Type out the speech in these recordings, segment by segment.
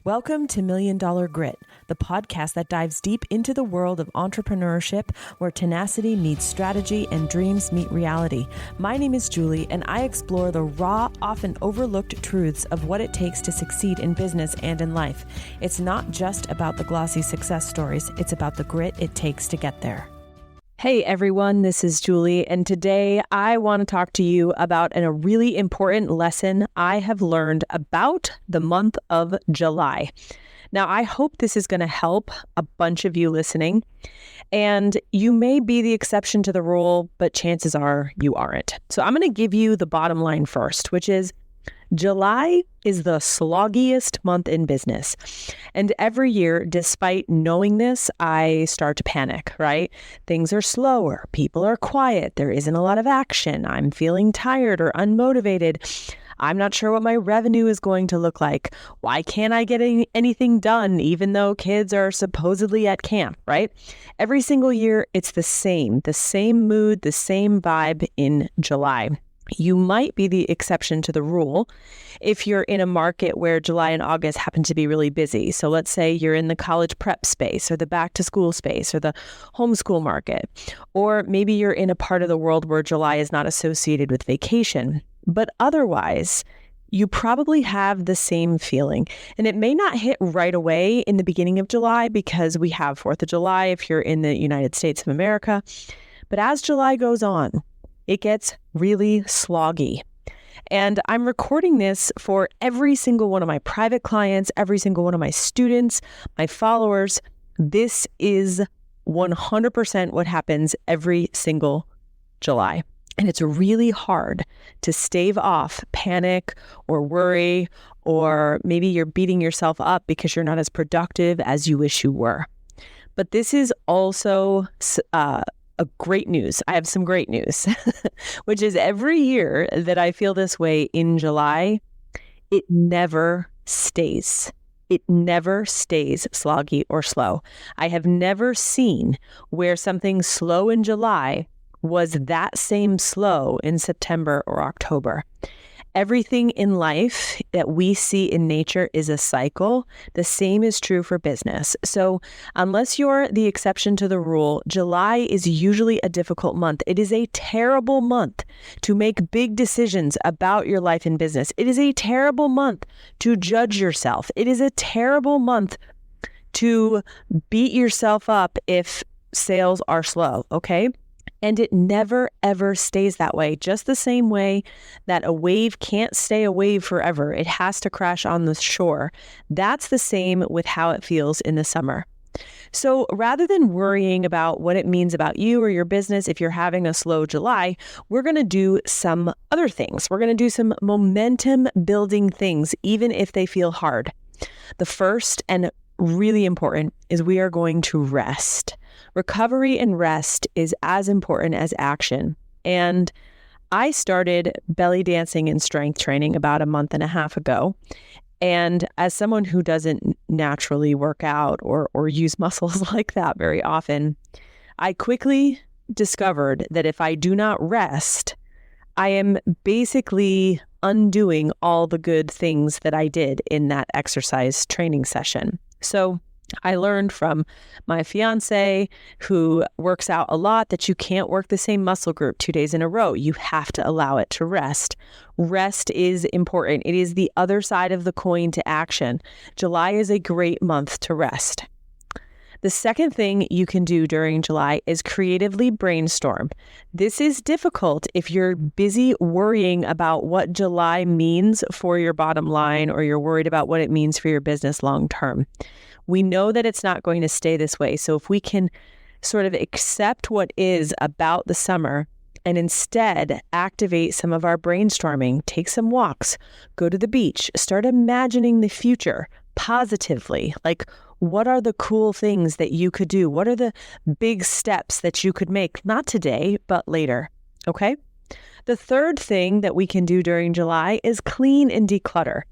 Welcome to Million Dollar Grit, the podcast that dives deep into the world of entrepreneurship where tenacity meets strategy and dreams meet reality. My name is Julie, and I explore the raw, often overlooked truths of what it takes to succeed in business and in life. It's not just about the glossy success stories, it's about the grit it takes to get there. Hey everyone, this is Julie, and today I want to talk to you about a really important lesson I have learned about the month of July. Now, I hope this is going to help a bunch of you listening, and you may be the exception to the rule, but chances are you aren't. So I'm going to give you the bottom line first, which is July is the sloggiest month in business. And every year, despite knowing this, I start to panic, right? Things are slower. People are quiet. There isn't a lot of action. I'm feeling tired or unmotivated. I'm not sure what my revenue is going to look like. Why can't I get anything done even though kids are supposedly at camp, right? Every single year, it's the same mood, the same vibe in July. You might be the exception to the rule if you're in a market where July and August happen to be really busy. So let's say you're in the college prep space or the back to school space or the homeschool market, or maybe you're in a part of the world where July is not associated with vacation. But otherwise, you probably have the same feeling. And it may not hit right away in the beginning of July because we have 4th of July if you're in the United States of America. But as July goes on, it gets really sloggy. And I'm recording this for every single one of my private clients, every single one of my students, my followers. This is 100% what happens every single July. And it's really hard to stave off panic or worry, or maybe you're beating yourself up because you're not as productive as you wish you were. But this is also a great news. I have some great news, which is every year that I feel this way in July, it never stays. It never stays sloggy or slow. I have never seen where something slow in July was that same slow in September or October. Everything in life that we see in nature is a cycle. The same is true for business. So unless you're the exception to the rule, July is usually a difficult month. It is a terrible month to make big decisions about your life and business. It is a terrible month to judge yourself. It is a terrible month to beat yourself up if sales are slow, okay? And it never, ever stays that way. Just the same way that a wave can't stay a wave forever. It has to crash on the shore. That's the same with how it feels in the summer. So rather than worrying about what it means about you or your business if you're having a slow July, we're going to do some other things. We're going to do some momentum building things, even if they feel hard. The first and really important is we are going to rest. Recovery and rest is as important as action. And I started belly dancing and strength training about a month and a half ago. And as someone who doesn't naturally work out or use muscles like that very often, I quickly discovered that if I do not rest, I am basically undoing all the good things that I did in that exercise training session. So I learned from my fiance, who works out a lot, that you can't work the same muscle group 2 days in a row. You have to allow it to rest. Rest is important. It is the other side of the coin to action. July is a great month to rest. The second thing you can do during July is creatively brainstorm. This is difficult if you're busy worrying about what July means for your bottom line, or you're worried about what it means for your business long term. We know that it's not going to stay this way. So if we can sort of accept what is about the summer and instead activate some of our brainstorming, take some walks, go to the beach, start imagining the future positively. Like, what are the cool things that you could do? What are the big steps that you could make? Not today, but later. Okay? The third thing that we can do during July is clean and declutter.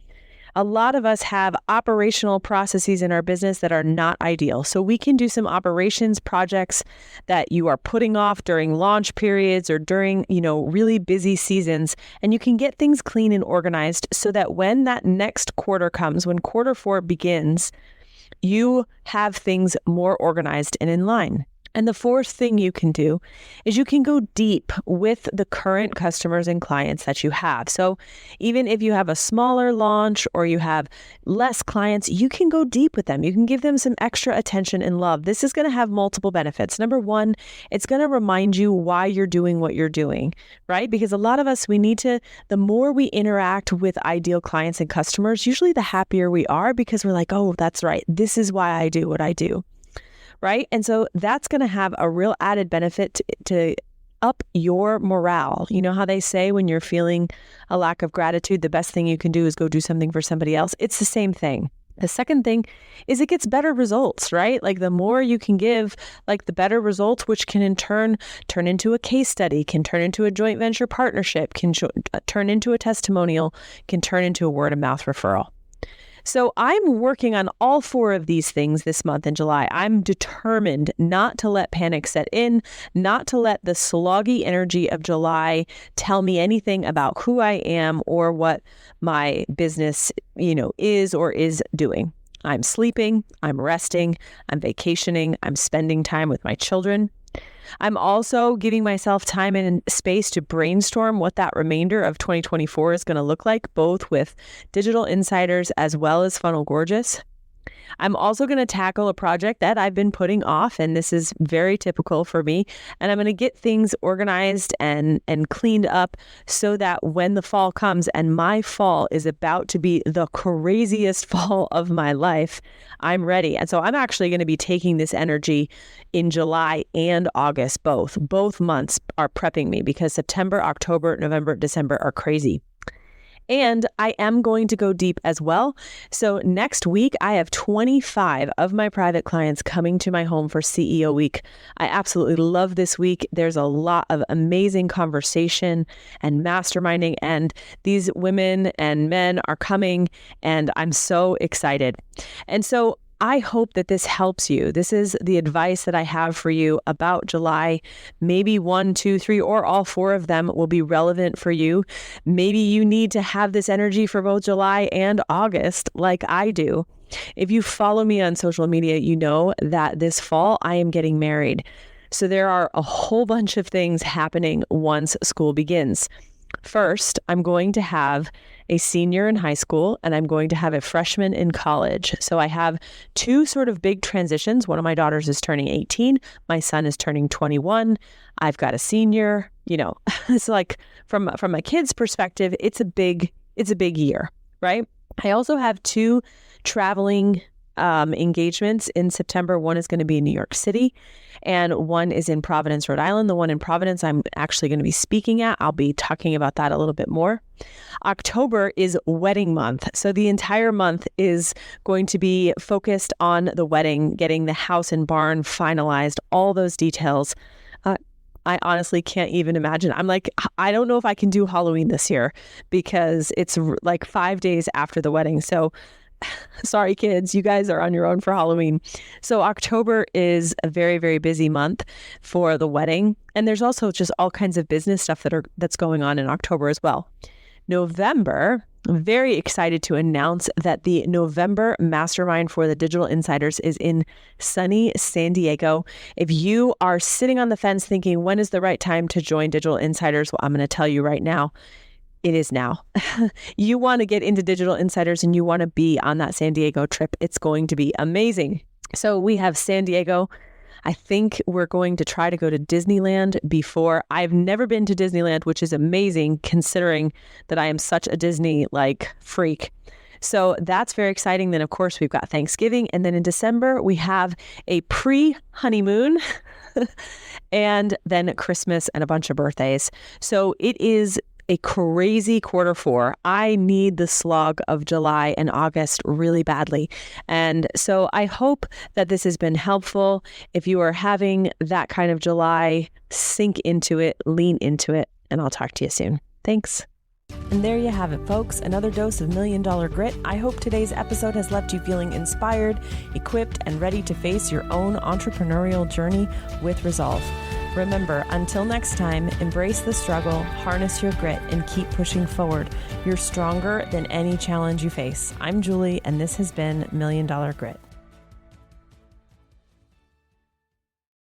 A lot of us have operational processes in our business that are not ideal. So we can do some operations projects that you are putting off during launch periods or during, really busy seasons. And you can get things clean and organized so that when that next quarter comes, when quarter 4 begins, you have things more organized and in line. And the fourth thing you can do is you can go deep with the current customers and clients that you have. So even if you have a smaller launch or you have less clients, you can go deep with them. You can give them some extra attention and love. This is going to have multiple benefits. Number one, it's going to remind you why you're doing what you're doing, right? Because a lot of us, the more we interact with ideal clients and customers, usually the happier we are because we're like, oh, that's right. This is why I do what I do. Right? And so that's going to have a real added benefit to up your morale. You know how they say when you're feeling a lack of gratitude, the best thing you can do is go do something for somebody else. It's the same thing. The second thing is it gets better results, right? Like the more you can give, like the better results, which can in turn into a case study, can turn into a joint venture partnership, can turn into a testimonial, can turn into a word of mouth referral. So I'm working on all 4 of these things this month in July. I'm determined not to let panic set in, not to let the sloggy energy of July tell me anything about who I am or what my business, is or is doing. I'm sleeping, I'm resting, I'm vacationing, I'm spending time with my children. I'm also giving myself time and space to brainstorm what that remainder of 2024 is going to look like, both with Digital Insiders as well as Funnel Gorgeous. I'm also going to tackle a project that I've been putting off, and this is very typical for me, and I'm going to get things organized and cleaned up so that when the fall comes, and my fall is about to be the craziest fall of my life, I'm ready. And so I'm actually going to be taking this energy in July and August, both. Both months are prepping me because September, October, November, December are crazy. And I am going to go deep as well. So next week, I have 25 of my private clients coming to my home for CEO Week. I absolutely love this week. There's a lot of amazing conversation and masterminding, and these women and men are coming, and I'm so excited. And so I hope that this helps you. This is the advice that I have for you about July. Maybe 1, 2, 3, or all 4 of them will be relevant for you. Maybe you need to have this energy for both July and August, like I do. If you follow me on social media, you know that this fall I am getting married. So there are a whole bunch of things happening once school begins. First, I'm going to have a senior in high school and I'm going to have a freshman in college. So I have 2 sort of big transitions. One of my daughters is turning 18. My son is turning 21. I've got a senior, it's like from my kids' perspective, it's a big year, right? I also have 2 traveling engagements in September. One is going to be in New York City and one is in Providence, Rhode Island. The one in Providence I'm actually going to be speaking at. I'll be talking about that a little bit more. October is wedding month. So the entire month is going to be focused on the wedding, getting the house and barn finalized, all those details. I honestly can't even imagine. I'm like, I don't know if I can do Halloween this year because it's like 5 days after the wedding. So sorry, kids, you guys are on your own for Halloween. So October is a very, very busy month for the wedding. And there's also just all kinds of business stuff that's going on in October as well. November, I'm very excited to announce that the November Mastermind for the Digital Insiders is in sunny San Diego. If you are sitting on the fence thinking, when is the right time to join Digital Insiders? Well, I'm going to tell you right now. It is now. You want to get into Digital Insiders and you want to be on that San Diego trip. It's going to be amazing. So we have San Diego. I think we're going to try to go to Disneyland before. I've never been to Disneyland, which is amazing considering that I am such a Disney freak. So that's very exciting. Then of course we've got Thanksgiving. And then in December we have a pre-honeymoon and then Christmas and a bunch of birthdays. So it is a crazy quarter 4. I need the slog of July and August really badly. And so I hope that this has been helpful. If you are having that kind of July, sink into it, lean into it, and I'll talk to you soon. Thanks. And there you have it, folks. Another dose of $1 Million Grit. I hope today's episode has left you feeling inspired, equipped, and ready to face your own entrepreneurial journey with resolve. Remember, until next time, embrace the struggle, harness your grit, and keep pushing forward. You're stronger than any challenge you face. I'm Julie, and this has been $1 Million Grit.